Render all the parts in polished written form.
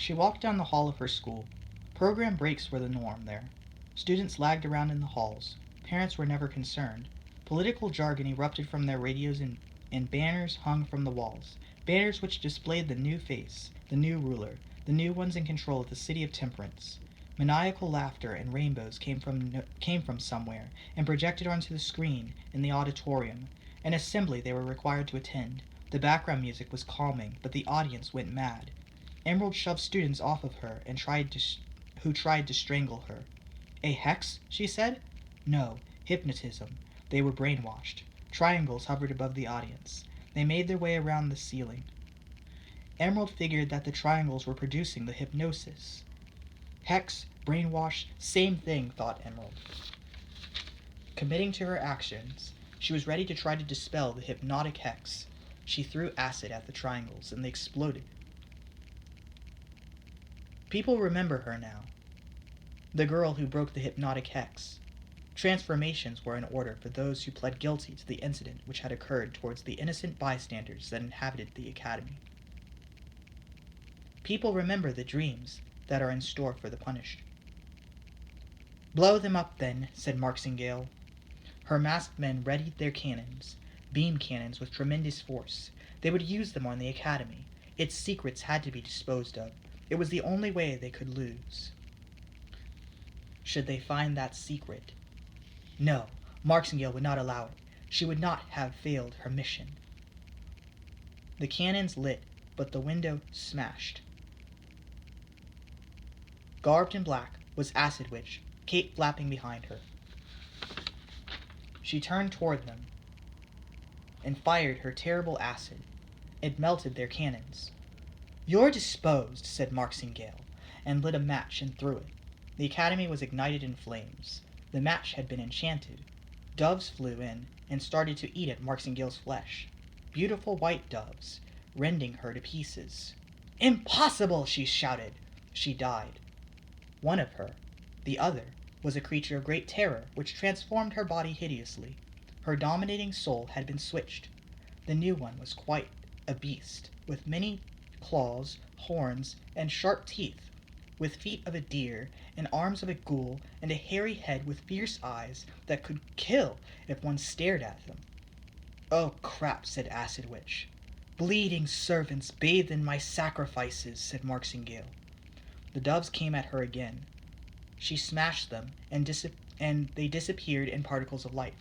She walked down the hall of her school. Program breaks were the norm there. Students lagged around in the halls. Parents were never concerned. Political jargon erupted from their radios and banners hung from the walls. Banners which displayed the new face, the new ruler, the new ones in control of the city of temperance. Maniacal laughter and rainbows came from somewhere and projected onto the screen in the auditorium. An assembly they were required to attend. The background music was calming, but the audience went mad. Emerald shoved students off of her and who tried to strangle her. A hex, she said? No, hypnotism. They were brainwashed. Triangles hovered above the audience. They made their way around the ceiling. Emerald figured that the triangles were producing the hypnosis. Hex, brainwash, same thing, thought Emerald. Committing to her actions, she was ready to try to dispel the hypnotic hex. She threw acid at the triangles, and they exploded. People remember her now. The girl who broke the hypnotic hex. Transformations were in order for those who pled guilty to the incident which had occurred towards the innocent bystanders that inhabited the academy. People remember the dreams that are in store for the punished. Blow them up, then, said Marksingale. Her masked men readied their cannons, beam cannons with tremendous force. They would use them on the academy. Its secrets had to be disposed of. It was the only way they could lose. Should they find that secret? No, Marksingale would not allow it. She would not have failed her mission. The cannons lit, but the window smashed. Garbed in black was Acidwitch, cape flapping behind her. She turned toward them and fired her terrible acid. It melted their cannons. You're disposed, said Marksingale, and lit a match and threw it. The academy was ignited in flames. The match had been enchanted. Doves flew in and started to eat at Marksingale's flesh. Beautiful white doves, rending her to pieces. Impossible, she shouted. She died. One of her, the other, was a creature of great terror which transformed her body hideously. Her dominating soul had been switched. The new one was quite a beast, with many claws, horns, and sharp teeth, with feet of a deer, and arms of a ghoul, and a hairy head with fierce eyes that could kill if one stared at them. Oh, crap, said Acidwitch. Bleeding servants bathed in my sacrifices, said Marksingale. The doves came at her again. She smashed them, and they disappeared in particles of light.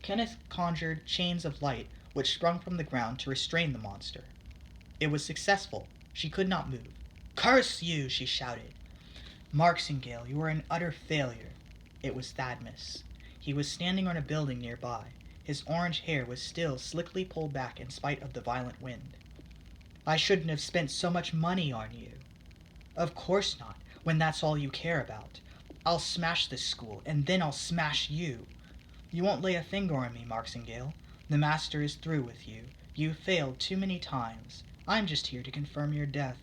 Kenneth conjured chains of light which sprung from the ground to restrain the monster. It was successful. She could not move. Curse you, she shouted. Marksingale, you are an utter failure. It was Thadmus. He was standing on a building nearby. His orange hair was still slickly pulled back in spite of the violent wind. I shouldn't have spent so much money on you. Of course not, when that's all you care about. I'll smash this school, and then I'll smash you. You won't lay a finger on me, Marksingale. The master is through with you. You've failed too many times. I'm just here to confirm your death.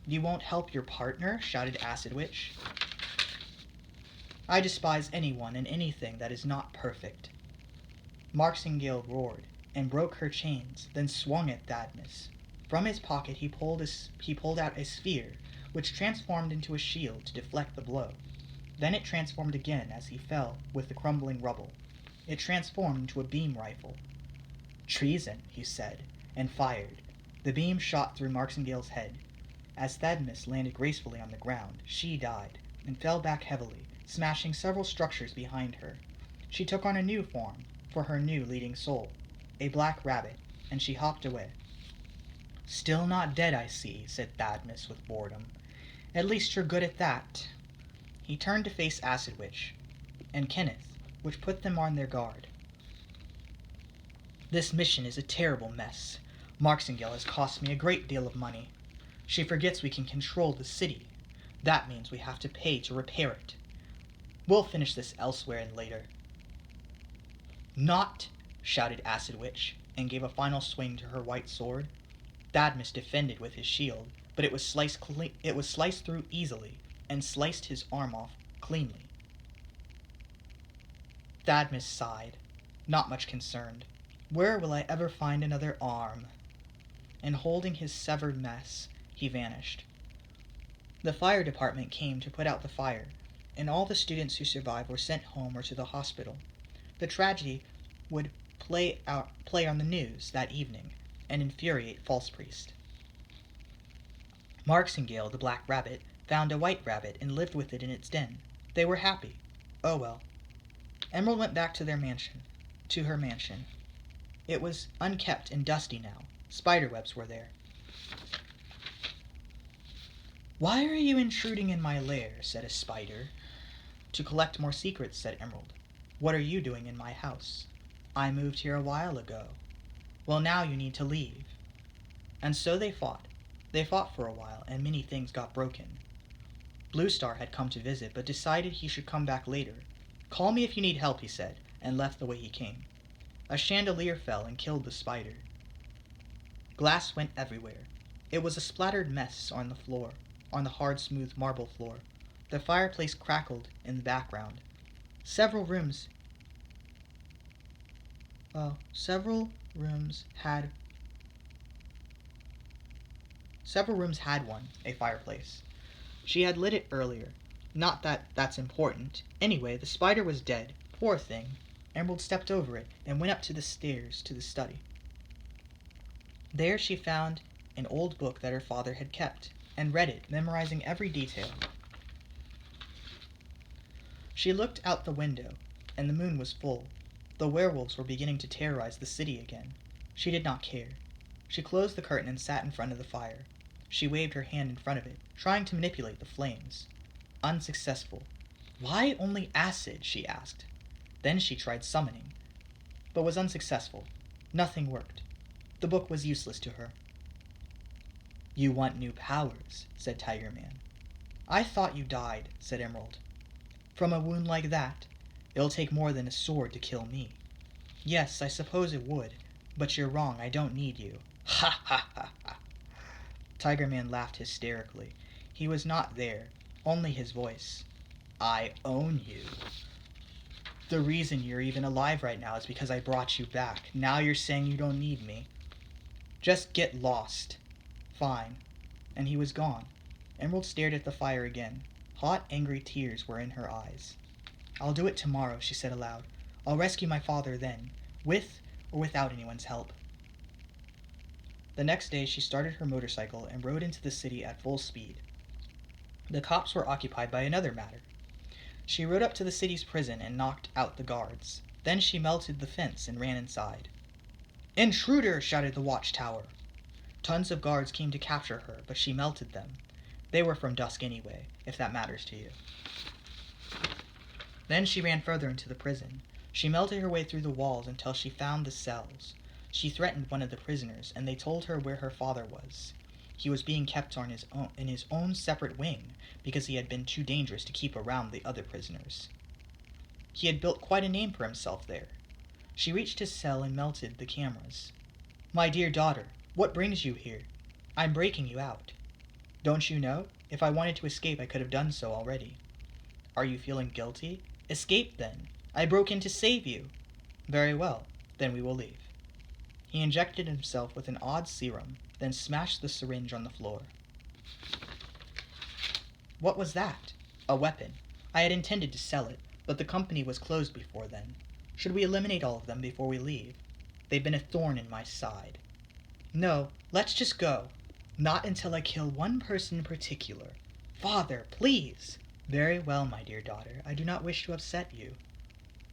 You won't help your partner? Shouted Acidwitch. I despise anyone and anything that is not perfect. Marksingale roared and broke her chains, then swung at Thadmus. From his pocket he pulled out a sphere, which transformed into a shield to deflect the blow. Then it transformed again as he fell with the crumbling rubble. It transformed into a beam rifle. Treason, he said, and fired. The beam shot through Marksingale's head. As Thadmus landed gracefully on the ground, she died, and fell back heavily, smashing several structures behind her. She took on a new form, for her new leading soul, a black rabbit, and she hopped away. Still not dead, I see, said Thadmus with boredom. At least you're good at that. He turned to face Acidwitch and Kenneth, which put them on their guard. This mission is a terrible mess. Marksingale has cost me a great deal of money. She forgets we can control the city. That means we have to pay to repair it. We'll finish this elsewhere and later. Not, shouted Acidwitch, and gave a final swing to her white sword. Thadmus defended with his shield, but it was sliced through easily, and sliced his arm off cleanly. Thadmus sighed. not much concerned. Where will I ever find another arm? And holding his severed mess, he vanished. The fire department came to put out the fire, and all the students who survived were sent home or to the hospital. The tragedy would play on the news that evening and infuriate False Priest. Marksingale, the black rabbit, found a white rabbit and lived with it in its den. They were happy. Oh well. Emerald went back to her mansion. It was unkept and dusty now. Spiderwebs were there. "Why are you intruding in my lair?" said a spider. "To collect more secrets," said Emerald. "What are you doing in my house?" "I moved here a while ago." "Well, now you need to leave." And so they fought. They fought for a while, and many things got broken. Blue Star had come to visit, but decided he should come back later. "Call me if you need help," he said, and left the way he came. A chandelier fell and killed the spider. Glass went everywhere. It was a splattered mess on the floor, on the hard, smooth marble floor. The fireplace crackled in the background. Several rooms had one, a fireplace. She had lit it earlier. Not that that's important. Anyway, the spider was dead. Poor thing. Emerald stepped over it and went up to the stairs to the study. There she found an old book that her father had kept, and read it, memorizing every detail. She looked out the window, and the moon was full. The werewolves were beginning to terrorize the city again. She did not care. She closed the curtain and sat in front of the fire. She waved her hand in front of it, trying to manipulate the flames. Unsuccessful. "Why only acid?" she asked. Then she tried summoning, but was unsuccessful. Nothing worked. The book was useless to her. "You want new powers," said Tiger Man. "I thought you died," said Emerald. "From a wound like that? It'll take more than a sword to kill me." "Yes, I suppose it would, but you're wrong. I don't need you." "Ha ha ha ha." Tiger Man laughed hysterically. He was not there, only his voice. "I own you. The reason you're even alive right now is because I brought you back. Now you're saying you don't need me. Just get lost." "Fine." And he was gone. Emerald stared at the fire again. Hot, angry tears were in her eyes. "I'll do it tomorrow," she said aloud. "I'll rescue my father then, with or without anyone's help." The next day she started her motorcycle and rode into the city at full speed. The cops were occupied by another matter. She rode up to the city's prison and knocked out the guards. Then she melted the fence and ran inside. "Intruder!" shouted the watchtower. Tons of guards came to capture her, but she melted them. They were from dusk anyway, if that matters to you. Then she ran further into the prison. She melted her way through the walls until she found the cells. She threatened one of the prisoners, and they told her where her father was. He was being kept in his own separate wing because he had been too dangerous to keep around the other prisoners. He had built quite a name for himself there. She reached his cell and melted the cameras. "My dear daughter, what brings you here? I'm breaking you out." "Don't you know? If I wanted to escape, I could have done so already." "Are you feeling guilty? Escape then. I broke in to save you." "Very well, then we will leave." He injected himself with an odd serum, then smashed the syringe on the floor. "What was that?" "A weapon. I had intended to sell it, but the company was closed before then. Should we eliminate all of them before we leave? They've been a thorn in my side." "No, let's just go." "Not until I kill one person in particular." "Father, please." "Very well, my dear daughter. I do not wish to upset you."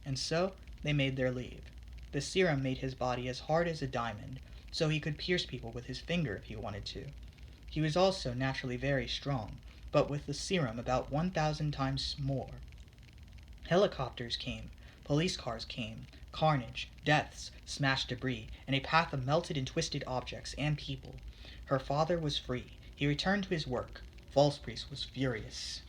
And so they made their leave. The serum made his body as hard as a diamond, so he could pierce people with his finger if he wanted to. He was also naturally very strong, but with the serum about 1,000 times more. Helicopters came, police cars came, carnage, deaths, smashed debris, and a path of melted and twisted objects and people. Her father was free. He returned to his work. False Priest was furious.